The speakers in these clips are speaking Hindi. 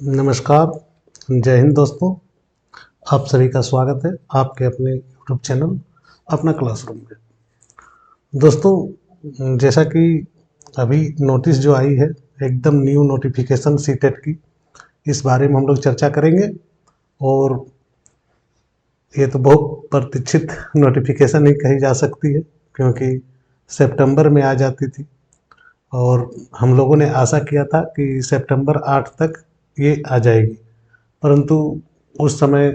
नमस्कार, जय हिंद दोस्तों। आप सभी का स्वागत है आपके अपने यूट्यूब चैनल अपना क्लासरूम में। दोस्तों, जैसा कि अभी नोटिस जो आई है, एकदम न्यू नोटिफिकेशन सीटेट की, इस बारे में हम लोग चर्चा करेंगे। और ये तो बहुत प्रतीक्षित नोटिफिकेशन ही कही जा सकती है, क्योंकि सितंबर में आ जाती थी और हम लोगों ने आशा किया था कि सितंबर 8 तक ये आ जाएगी, परंतु उस समय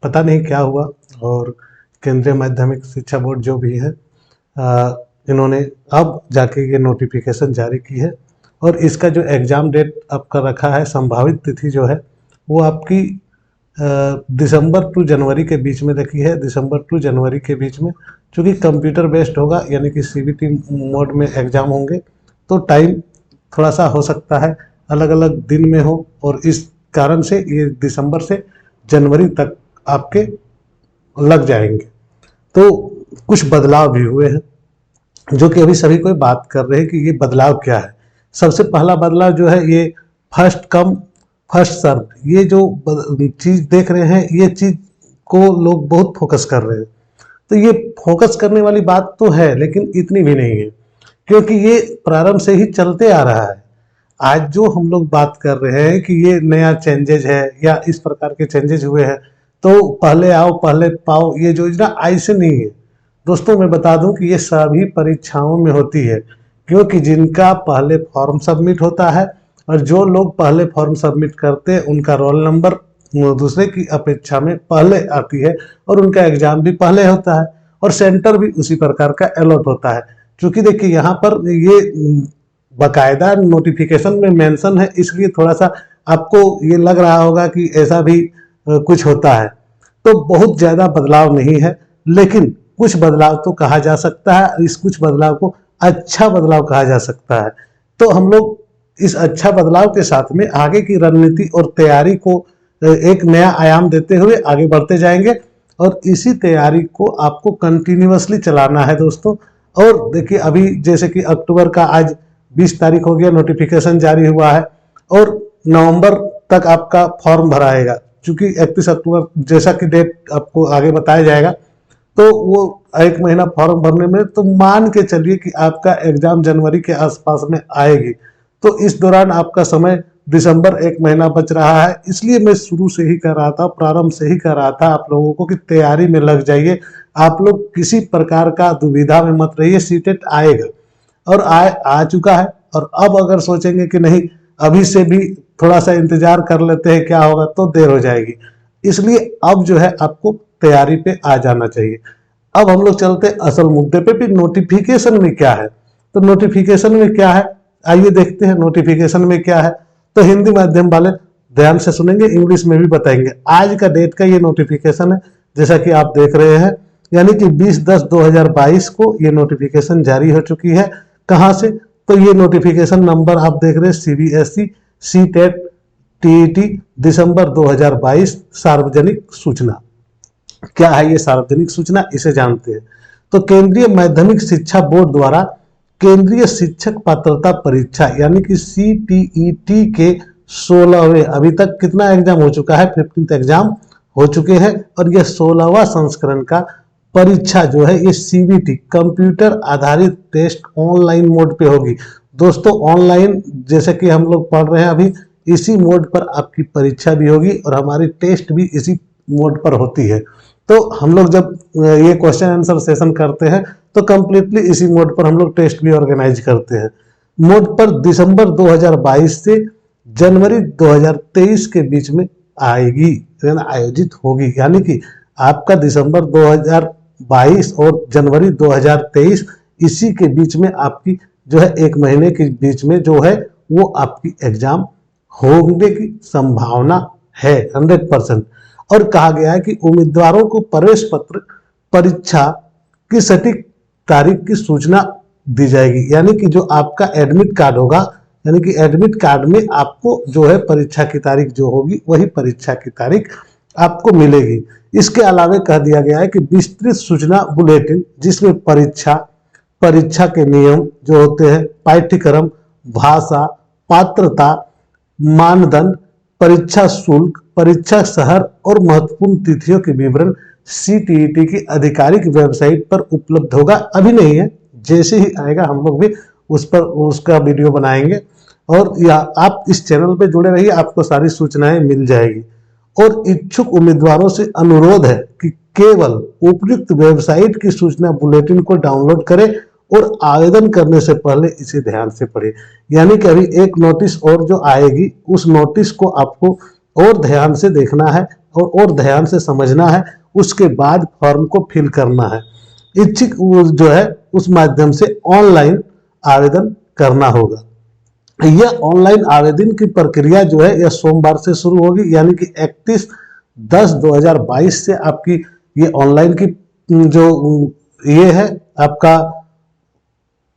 पता नहीं क्या हुआ। और केंद्रीय माध्यमिक शिक्षा बोर्ड जो भी है, इन्होंने अब जाके ये नोटिफिकेशन जारी की है। और इसका जो एग्ज़ाम डेट आपका रखा है, संभावित तिथि जो है वो आपकी दिसंबर टू जनवरी के बीच में रखी है। दिसंबर टू जनवरी के बीच में, चूँकि कंप्यूटर बेस्ड होगा, यानी कि सीबीटी मोड में एग्ज़ाम होंगे, तो टाइम थोड़ा सा हो सकता है अलग अलग दिन में हो, और इस कारण से ये दिसंबर से जनवरी तक आपके लग जाएंगे। तो कुछ बदलाव भी हुए हैं, जो कि अभी सभी कोई बात कर रहे हैं कि ये बदलाव क्या है। सबसे पहला बदलाव जो है, ये फर्स्ट कम फर्स्ट सर्व, ये जो चीज़ देख रहे हैं, ये चीज़ को लोग बहुत फोकस कर रहे हैं। तो ये फोकस करने वाली बात तो है, लेकिन इतनी भी नहीं है, क्योंकि ये प्रारंभ से ही चलते आ रहा है। आज जो हम लोग बात कर रहे हैं कि ये नया चेंजेज है या इस प्रकार के चेंजेज हुए हैं, तो पहले आओ पहले पाओ, ये जो योजना ऐसे नहीं है दोस्तों। मैं बता दूं कि ये सभी परीक्षाओं में होती है, क्योंकि जिनका पहले फॉर्म सबमिट होता है, और जो लोग पहले फॉर्म सबमिट करते हैं, उनका रोल नंबर दूसरे की अपेक्षा में पहले आती है, और उनका एग्जाम भी पहले होता है, और सेंटर भी उसी प्रकार का अलॉट होता है। क्योंकि देखिए, यहाँ पर ये बाकायदा नोटिफिकेशन में मेंशन है, इसलिए थोड़ा सा आपको ये लग रहा होगा कि ऐसा भी कुछ होता है। तो बहुत ज़्यादा बदलाव नहीं है, लेकिन कुछ बदलाव तो कहा जा सकता है। इस कुछ बदलाव को अच्छा बदलाव कहा जा सकता है। तो हम लोग इस अच्छा बदलाव के साथ में आगे की रणनीति और तैयारी को एक नया आयाम देते हुए आगे बढ़ते जाएंगे, और इसी तैयारी को आपको कंटिन्यूअसली चलाना है दोस्तों। और देखिए, अभी जैसे कि अक्टूबर का आज 20 तारीख हो गया, नोटिफिकेशन जारी हुआ है, और नवंबर तक आपका फॉर्म भराएगा। चूंकि 31 अक्टूबर जैसा कि डेट आपको आगे बताया जाएगा, तो वो एक महीना फॉर्म भरने में, तो मान के चलिए कि आपका एग्जाम जनवरी के आसपास में आएगी। तो इस दौरान आपका समय दिसंबर एक महीना बच रहा है। इसलिए मैं शुरू से ही कह रहा था, प्रारंभ से ही कह रहा था आप लोगों को कि तैयारी में लग जाइए। आप लोग किसी प्रकार का दुविधा में मत रहिए, सीटेट आएगा और आ चुका है। और अब अगर सोचेंगे कि नहीं, अभी से भी थोड़ा सा इंतजार कर लेते हैं क्या होगा, तो देर हो जाएगी। इसलिए अब जो है आपको तैयारी पे आ जाना चाहिए। अब हम लोग चलते असल मुद्दे पे भी, नोटिफिकेशन में क्या है। तो नोटिफिकेशन में क्या है, आइए देखते हैं नोटिफिकेशन में क्या है। तो हिंदी माध्यम वाले ध्यान से सुनेंगे, इंग्लिश में भी बताएंगे। आज का डेट का ये नोटिफिकेशन है, जैसा कि आप देख रहे हैं, यानी कि 20/10/2022 को ये नोटिफिकेशन जारी हो चुकी है। कहाँ से, तो ये नोटिफिकेशन नंबर आप देख रहे हैं, सीबीएसई सीटेट टीईटी दिसंबर 2022 सार्वजनिक सूचना। क्या है ये सार्वजनिक सूचना, इसे जानते हैं। तो केंद्रीय माध्यमिक शिक्षा बोर्ड द्वारा केंद्रीय शिक्षक पात्रता परीक्षा यानी कि सीटीईटी के 16वें, अभी तक कितना एग्जाम हो चुका है, 15th एग्जाम हो चुके हैं, और यह 16वां संस्करण का परीक्षा जो है, ये सीबीटी कंप्यूटर आधारित टेस्ट ऑनलाइन मोड पे होगी दोस्तों। ऑनलाइन जैसे कि हम लोग पढ़ रहे हैं अभी, इसी मोड पर आपकी परीक्षा भी होगी, और हमारी टेस्ट भी इसी मोड पर होती है। तो हम लोग जब ये क्वेश्चन आंसर सेशन करते हैं, तो कंप्लीटली इसी मोड पर हम लोग टेस्ट भी ऑर्गेनाइज करते हैं। मोड पर दिसंबर 2022 से जनवरी 2023 के बीच में आएगी, आयोजित होगी। यानी कि आपका दिसंबर 2022 और जनवरी 2023, इसी के बीच में आपकी जो है, एक महीने के बीच में जो है, वो आपकी एग्जाम होने की संभावना है 100%। और कहा गया है कि उम्मीदवारों को प्रवेश पत्र परीक्षा की सटीक तारीख की सूचना दी जाएगी। यानी कि जो आपका एडमिट कार्ड होगा, यानी कि एडमिट कार्ड में आपको जो है परीक्षा की तारीख जो होगी, वही परीक्षा की तारीख आपको मिलेगी। इसके अलावा कह दिया गया है कि विस्तृत सूचना बुलेटिन, जिसमें परीक्षा के नियम जो होते हैं, पाठ्यक्रम, भाषा, पात्रता, मानदंड, परीक्षा शुल्क, परीक्षा शहर और महत्वपूर्ण तिथियों के विवरण CTET की आधिकारिक वेबसाइट पर उपलब्ध होगा। अभी नहीं है, जैसे ही आएगा हम लोग भी उस पर उसका वीडियो बनाएंगे। और या आप इस चैनल पे जुड़े रहिए, आपको सारी सूचनाएं मिल जाएगी। और इच्छुक उम्मीदवारों से अनुरोध है कि केवल उपयुक्त वेबसाइट की सूचना बुलेटिन को डाउनलोड करें और आवेदन करने से पहले इसे ध्यान से पढ़ें। यानी कि अभी एक नोटिस और जो आएगी, उस नोटिस को आपको और ध्यान से देखना है और ध्यान से समझना है, उसके बाद फॉर्म को फिल करना है। इच्छुक जो है उस माध्यम से ऑनलाइन आवेदन करना होगा। यह ऑनलाइन आवेदन की प्रक्रिया जो है यह सोमवार से शुरू होगी, यानी कि 31/10/2022 से आपकी ये ऑनलाइन की जो ये है आपका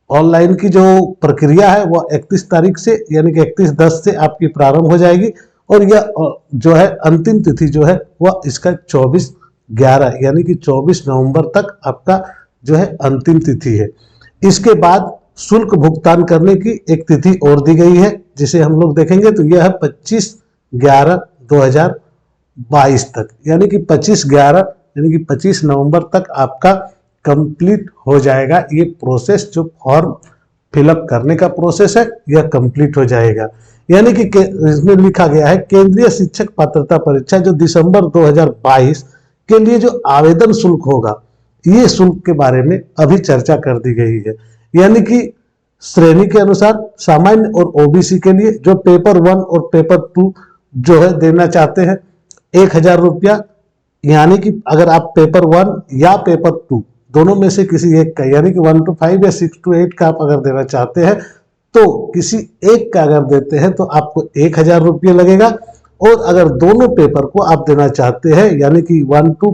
ऑनलाइन की जो प्रक्रिया है वह 31 तारीख से यानी कि 31/10 से आपकी प्रारंभ हो जाएगी। और यह जो है अंतिम तिथि जो है वह इसका 24/11 यानी कि 24 नवंबर तक आपका जो है अंतिम तिथि है। इसके बाद शुल्क भुगतान करने की एक तिथि और दी गई है, जिसे हम लोग देखेंगे तो यह है 25/11/2022 तक, यानी कि 25/11 यानी कि 25 नवंबर तक आपका कंप्लीट हो जाएगा ये प्रोसेस। जो फॉर्म फिलअप करने का प्रोसेस है यह कंप्लीट हो जाएगा। यानी कि इसमें लिखा गया है केंद्रीय शिक्षक पात्रता परीक्षा जो दिसंबर 2022 के लिए जो आवेदन शुल्क होगा, ये शुल्क के बारे में अभी चर्चा कर दी गई है। यानी कि श्रेणी के अनुसार सामान्य और OBC के लिए जो पेपर 1 और पेपर 2 जो है देना चाहते हैं 1000 रुपया, यानी कि अगर आप पेपर 1 या पेपर 2 दोनों में से किसी एक का, यानी कि 1 to 5 या 6 to 8 का आप अगर देना चाहते हैं तो किसी एक का अगर देते हैं तो आपको 1000 रुपये लगेगा। और अगर दोनों पेपर को आप देना चाहते हैं यानी कि 1 to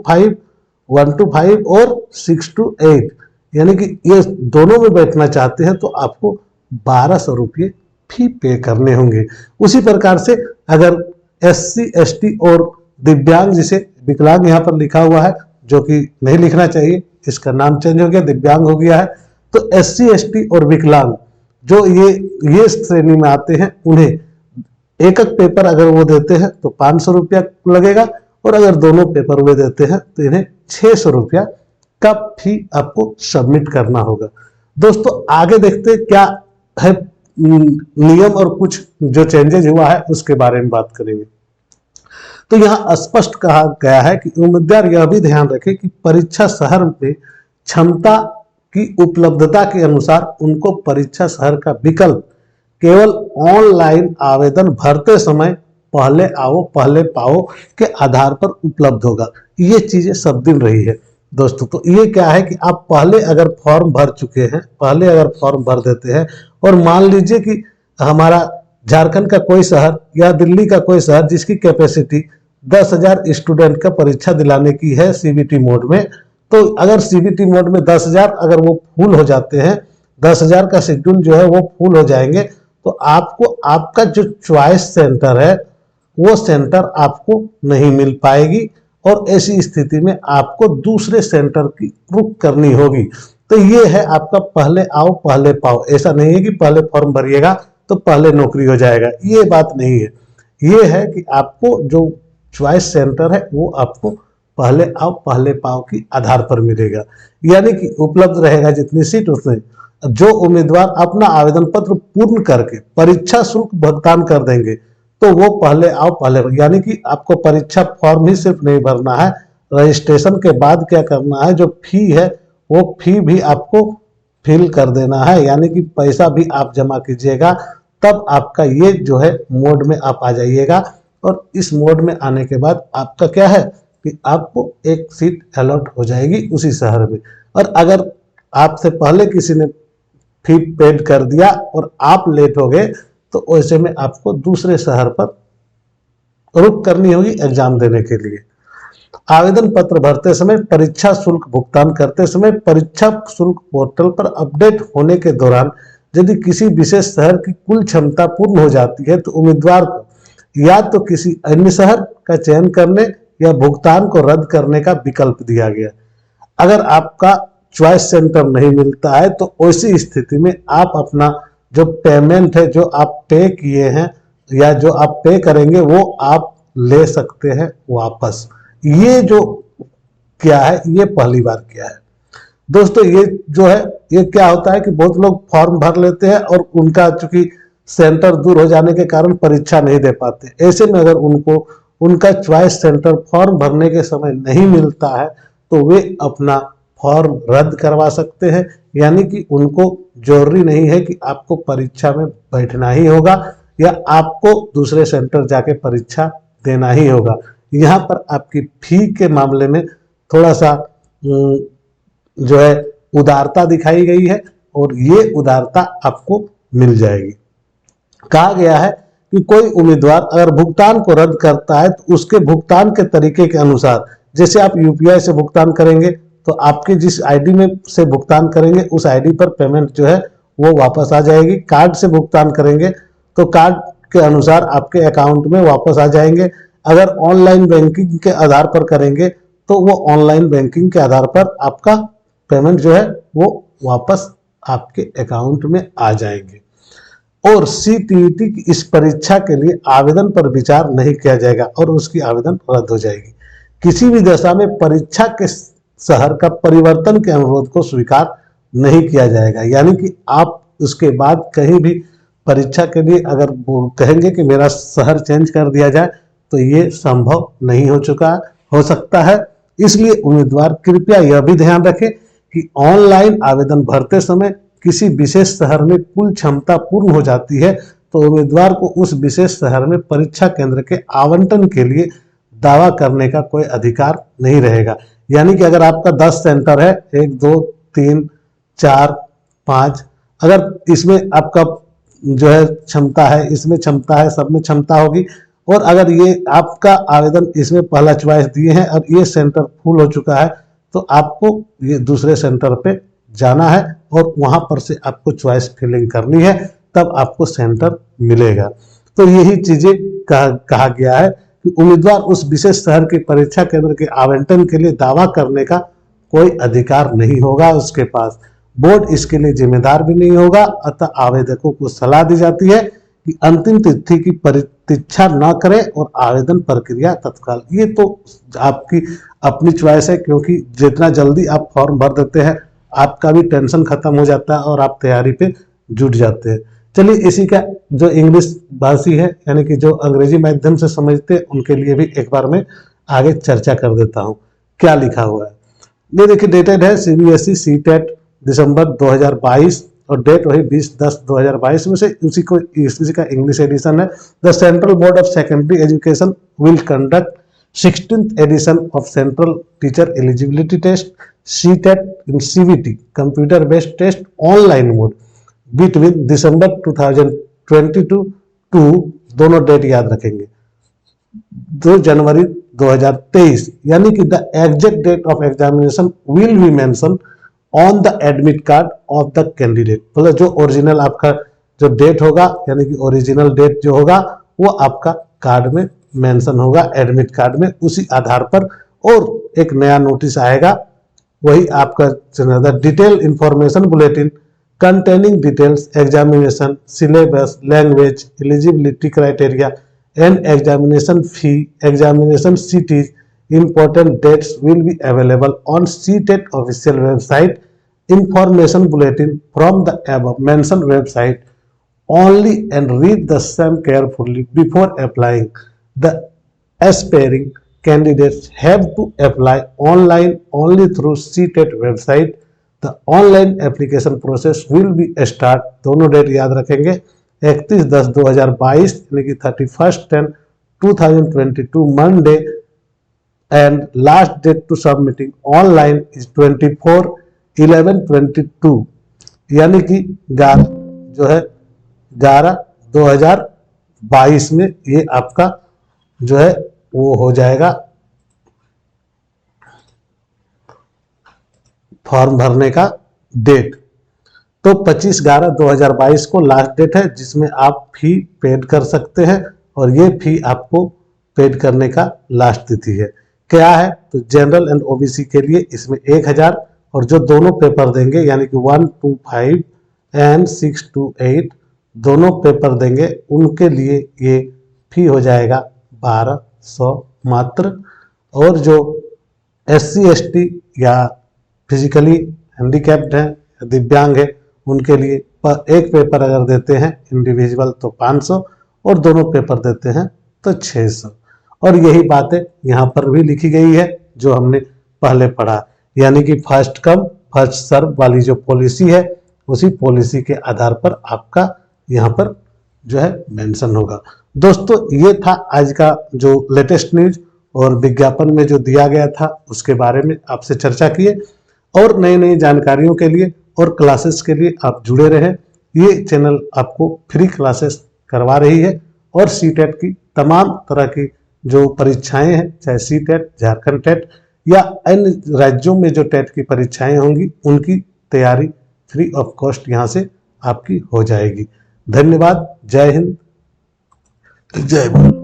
5 और 6 to 8 यानी कि ये दोनों में बैठना चाहते हैं तो आपको 1200 रुपये फी पे करने होंगे। उसी प्रकार से अगर SC ST और दिव्यांग, जिसे विकलांग यहाँ पर लिखा हुआ है जो कि नहीं लिखना चाहिए, इसका नाम चेंज हो गया, दिव्यांग हो गया है। तो SC ST और विकलांग जो ये श्रेणी में आते हैं उन्हें एक पेपर अगर वो देते हैं तो 500 रुपया लगेगा, और अगर दोनों पेपर वे देते हैं तो इन्हें 600 रुपया का फी आपको सबमिट करना होगा। दोस्तों आगे देखते क्या है नियम और कुछ जो चेंजेज हुआ है उसके बारे में बात करेंगे। तो यहाँ स्पष्ट कहा गया है कि उम्मीदवार यह भी ध्यान रखें कि परीक्षा शहर में क्षमता की उपलब्धता के अनुसार उनको परीक्षा शहर का विकल्प केवल ऑनलाइन आवेदन भरते समय पहले आओ पहले पाओ के आधार पर उपलब्ध होगा। ये चीजें सब दिन रही है दोस्तों। तो ये क्या है कि आप पहले अगर फॉर्म भर चुके हैं, पहले अगर फॉर्म भर देते हैं और मान लीजिए कि हमारा झारखंड का कोई शहर या दिल्ली का कोई शहर जिसकी कैपेसिटी 10,000 स्टूडेंट का परीक्षा दिलाने की है CBT मोड में, तो अगर CBT मोड में 10,000 अगर वो फुल हो जाते हैं, 10,000 का शेड्यूल जो है वो फुल हो जाएंगे, तो आपको आपका जो चॉइस सेंटर है वो सेंटर आपको नहीं मिल पाएगी और ऐसी स्थिति में आपको दूसरे सेंटर की रुख करनी होगी। तो ये है आपका पहले आओ पहले पाओ। ऐसा नहीं है कि पहले फॉर्म भरिएगा तो पहले नौकरी हो जाएगा, ये बात नहीं है। ये है कि आपको जो चॉइस सेंटर है वो आपको पहले आओ पहले पाओ की आधार पर मिलेगा, यानी कि उपलब्ध रहेगा जितनी सीट उसमें। जो उम्मीदवार अपना आवेदन पत्र पूर्ण करके परीक्षा शुल्क भुगतान कर देंगे तो वो पहले आओ पहले, यानी कि आपको परीक्षा फॉर्म ही सिर्फ नहीं भरना है, रजिस्ट्रेशन के बाद क्या करना है, जो फी है वो फी भी आपको फिल कर देना है, यानी कि पैसा भी आप जमा कीजिएगा। तब आपका ये जो है मोड में आप आ जाइएगा। और इस मोड में आने के बाद आपका क्या है कि आपको एक सीट अलॉट हो जाएगी उसी शहर में। और अगर आपसे पहले किसी ने फी पेड कर दिया और आप लेट हो गए तो ऐसे में आपको दूसरे शहर पर रुक करनी होगी एग्जाम देने के लिए। आवेदन पत्र भरते समय, परीक्षा शुल्क भुगतान करते समय परीक्षा शुल्क पोर्टल पर अपडेट होने के दौरान यदि किसी विशेष शहर की कुल क्षमता पूर्ण हो जाती है तो उम्मीदवार को या तो किसी अन्य शहर का चयन करने या भुगतान को रद्द करने का विकल्प दिया गया। अगर आपका चॉइस सेंटर नहीं मिलता है तो ऐसी स्थिति में आप अपना जो पेमेंट है, जो आप पे किए हैं या जो आप पे करेंगे वो आप ले सकते हैं वापस। ये जो क्या है, ये पहली बार किया है दोस्तों। ये जो है, ये क्या होता है कि बहुत लोग फॉर्म भर लेते हैं और उनका चूंकि सेंटर दूर हो जाने के कारण परीक्षा नहीं दे पाते। ऐसे में अगर उनको उनका चॉइस सेंटर फॉर्म भरने के समय नहीं मिलता है तो वे अपना फॉर्म रद्द करवा सकते हैं। यानी कि उनको जरूरी नहीं है कि आपको परीक्षा में बैठना ही होगा या आपको दूसरे सेंटर जाके परीक्षा देना ही होगा। यहाँ पर आपकी फी के मामले में थोड़ा सा जो है उदारता दिखाई गई है और ये उदारता आपको मिल जाएगी। कहा गया है कि कोई उम्मीदवार अगर भुगतान को रद्द करता है तो उसके भुगतान के तरीके के अनुसार, जैसे आप यूपीआई से भुगतान करेंगे तो आपके जिस आईडी में से भुगतान करेंगे उस आईडी पर पेमेंट जो है वो वापस आ जाएगी। कार्ड से भुगतान करेंगे तो कार्ड के अनुसार आपके अकाउंट में वापस आ जाएंगे। अगर ऑनलाइन बैंकिंग के आधार पर करेंगे तो वो ऑनलाइन बैंकिंग के आधार पर आपका पेमेंट जो है वो वापस आपके अकाउंट में आ जाएंगे। और सीटीईटी की इस परीक्षा के लिए आवेदन पर विचार नहीं किया जाएगा और उसकी आवेदन रद्द हो जाएगी। किसी भी दशा में परीक्षा के शहर का परिवर्तन के अनुरोध को स्वीकार नहीं किया जाएगा। यानी कि आप उसके बाद कहीं भी परीक्षा के लिए अगर वो कहेंगे कि मेरा शहर चेंज कर दिया जाए तो ये संभव नहीं हो सकता है। इसलिए उम्मीदवार कृपया यह भी ध्यान रखें कि ऑनलाइन आवेदन भरते समय किसी विशेष शहर में कुल क्षमता पूर्ण हो जाती है तो उम्मीदवार को उस विशेष शहर में परीक्षा केंद्र के आवंटन के लिए दावा करने का कोई अधिकार नहीं रहेगा। यानी कि अगर आपका 10 सेंटर है, 1 2 3 4 5, अगर इसमें आपका जो है क्षमता है, इसमें क्षमता है, सब में क्षमता होगी, और अगर ये आपका आवेदन इसमें पहला चॉइस दिए हैं और ये सेंटर फुल हो चुका है तो आपको ये दूसरे सेंटर पे जाना है और वहां पर से आपको चॉइस फिलिंग करनी है, तब आपको सेंटर मिलेगा। तो यही चीजें कहा गया है कि उम्मीदवार उस विशेष शहर के परीक्षा केंद्र के आवंटन के लिए दावा करने का कोई अधिकार नहीं होगा उसके पास। बोर्ड इसके लिए जिम्मेदार भी नहीं होगा। अतः आवेदकों को सलाह दी जाती है कि अंतिम तिथि की प्रतीक्षा न करें और आवेदन प्रक्रिया तत्काल। ये तो आपकी अपनी चॉइस है, क्योंकि जितना जल्दी आप फॉर्म भर देते हैं आपका भी टेंशन खत्म हो जाता है और आप तैयारी पे जुट जाते हैं। चलिए इसी का जो इंग्लिश भाषी है यानी कि जो अंग्रेजी माध्यम से समझते हैं उनके लिए भी एक बार मैं आगे चर्चा कर देता हूँ। क्या लिखा हुआ है ये देखिए, डेटेड है सीबीएसई सीटेट दिसंबर 2022 और डेट वही 20/10/2022 में से इसी का इंग्लिश एडिशन है। The central board of secondary education will conduct 16th edition of Central Teacher Eligibility Test CTET in CBT computer based test online mode between December 2022 to दोनों डेट याद रखेंगे 2 जनवरी 2023, यानी कि the exact date of examination will be mention on the admit card of the candidate. मतलब जो ओरिजिनल आपका जो डेट होगा यानी कि ओरिजिनल डेट जो होगा वो आपका कार्ड में मेंशन होगा, एडमिट कार्ड में, उसी आधार पर। और एक नया नोटिस आएगा, वही आपका detail information bulletin containing details examination syllabus language eligibility criteria and examination fee examination cities important dates will be available on CTET official website. Information bulletin from the above mentioned website only and read the same carefully before applying. The aspiring candidates have to apply online only through CTET website. The online application process will be start, दोनों डेट याद रखेंगे, 31/10/2022 यानी कि 31/10/2022 Monday, and last date to submitting online is 24/11/22 यानी कि 11 जो है 11/2022 में ये आपका जो है वो हो जाएगा फॉर्म भरने का डेट। तो 25/11/2022 को लास्ट डेट है जिसमें आप फी पेड कर सकते हैं और ये फी आपको पेड करने का लास्ट तिथि है। क्या है तो जनरल एंड ओबीसी के लिए इसमें 1000 और जो दोनों पेपर देंगे यानी कि 1 to 5 एंड 6 to 8 दोनों पेपर देंगे उनके लिए ये फी हो जाएगा 1200 मात्र। और जो SC ST या फिजिकली हैंडीकैप्ड हैं, दिव्यांग है, उनके लिए एक पेपर अगर देते हैं इंडिविजुअल तो 500 और दोनों पेपर देते हैं तो 600। और यही बातें यहाँ पर भी लिखी गई है जो हमने पहले पढ़ा, यानी कि फर्स्ट कम फर्स्ट सर्व वाली जो पॉलिसी है उसी पॉलिसी के आधार पर आपका यहाँ पर जो है मेंशन होगा। दोस्तों ये था आज का जो लेटेस्ट न्यूज और विज्ञापन में जो दिया गया था उसके बारे में आपसे चर्चा किए। और नई नई जानकारियों के लिए और क्लासेस के लिए आप जुड़े रहें। ये चैनल आपको फ्री क्लासेस करवा रही है और सीटेट की तमाम तरह की जो परीक्षाएं हैं, चाहे सीटेट, झारखंड टेट या अन्य राज्यों में जो टेट की परीक्षाएं होंगी उनकी तैयारी फ्री ऑफ कॉस्ट यहाँ से आपकी हो जाएगी। धन्यवाद। जय हिंद, जय भारत।